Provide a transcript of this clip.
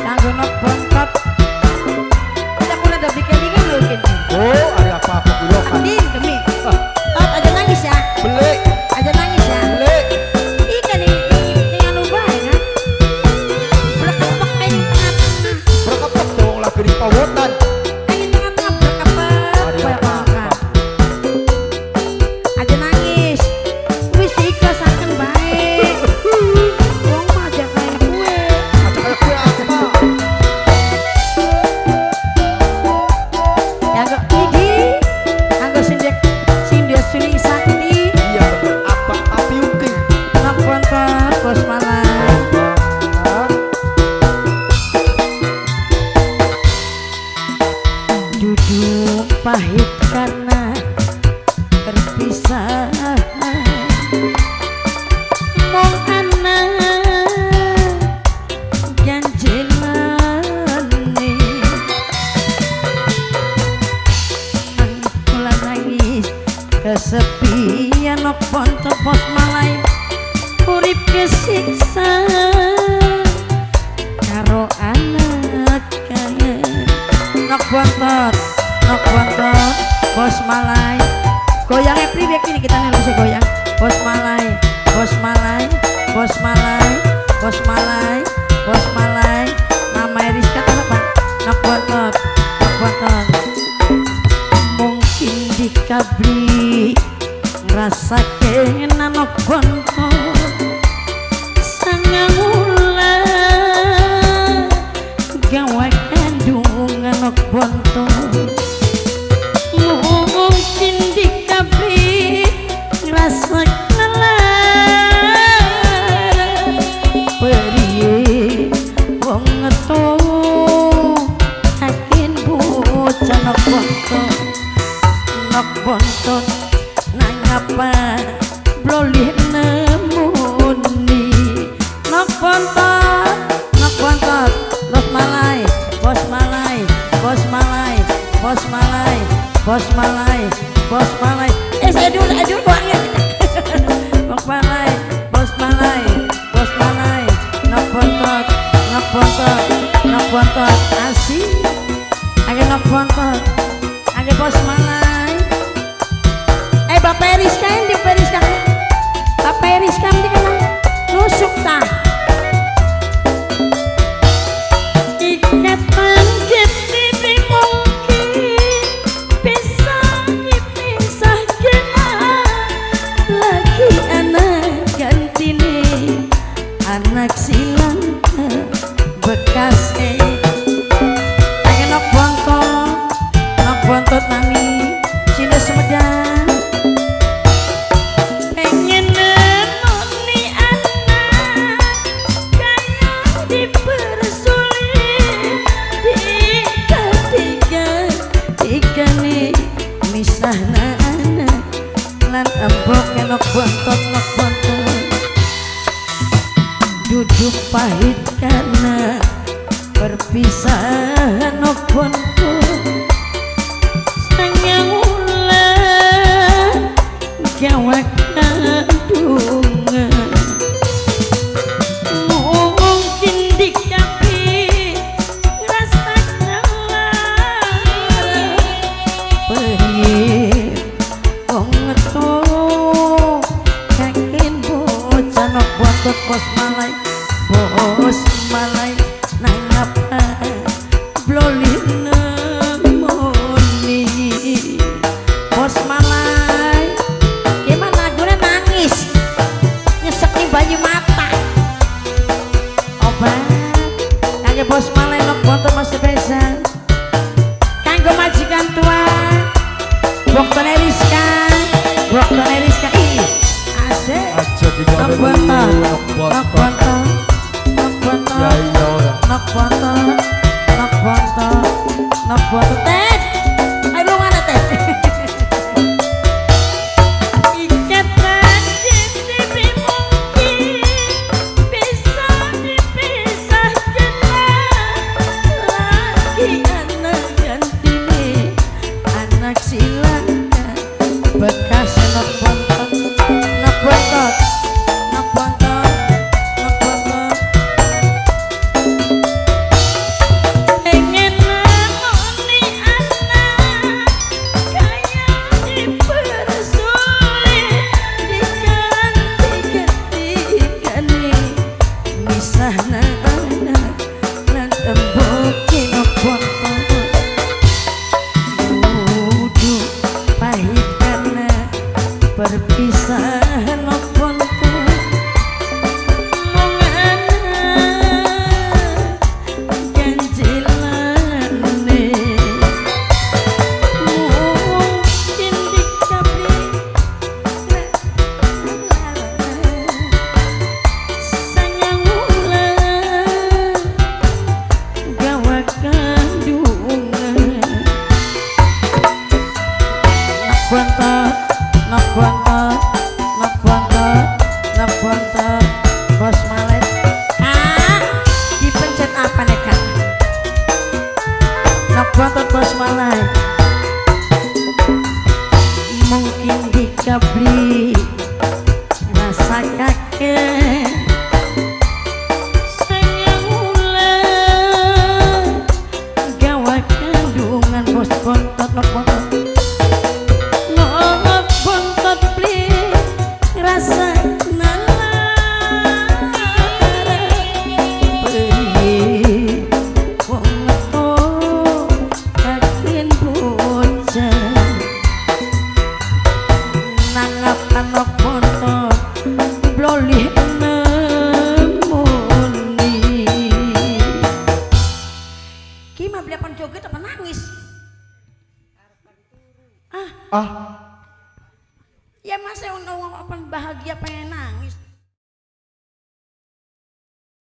kanggo nok bongkot kita pun ada bikin lho gini. Oh ada apa-apa dulu kan Demi tot aja nangis ya beli aja nangis ya beli ikan ini anu bae kan berkepek ini berkepek dong lagi di pawotan ayo tengah-tengah berkepek kayak makan aja nangis wis diikhlasaken bae wong mah aja kayak kue aja kayak kue apa ya kok iki anggo sindia suli sakti iya bener apa api ungking nak bontot bos malam duduk pahit karena perpisahan mong anak janjilani mula nangis kesepian nok bontot bos malai urip kesiksa karo anak kangen nok bontot bos malai goyang priwe kini kita nih bisa goyang bos malai bos malai bos malai bos malai bos malai nama Rizka apa nok bontot mungkin dikabri ngerasa kena nok bontot sangangula gawe kandungan nok bontot mungkin dikabri ngerasa kelar periye wong ngetung akin bocah nok bontot nang apa blolih nemuni nok bontot bos malai bos malai bos malai bos malai bos malai bos malai saya dulu banget bos malai bos malai bos malai nok bontot asih age nok bontot age bos malai Bapak Rizka yang di Rizka Bapak Rizka yang dikenal nusuk tah ikatan jadi mungkin bisa dipisahkan lagi anak ganti nih anak silang bekas pengen nok bontot nami Cinta Sumedang lan embok nok bontot duduk pahit karena perpisahan nok bontot sangyang ulang gawe kandungan mungkin dikapi ngerasa kelar periye wong ngetung kakin bocah nok bontot bos malai nang apa blolih nemoni bos malai gimana gue nangis nyesek nih bayi mata obat kage bos malai nok bontot masih besan kanggo majikan tua Dokter Rizka ih asik nok bontot ya iya ora nok bontot teh ayo lu mana teh ikatan jadi mungkin bisa dipisahkan lagi anak ganti nih anak silang bekas nok bontot sana lan tembok kino foto kudu pahit karena perpisahan foto Bos Malai. Dipencet apa nih kak? Nak bontot Bos Malai. Mungkin dikabli rasa kakek. Sayang ulah gawa kandungan bos bontot nak bontot. Nak bontot beli rasa joget apa nangis? Ah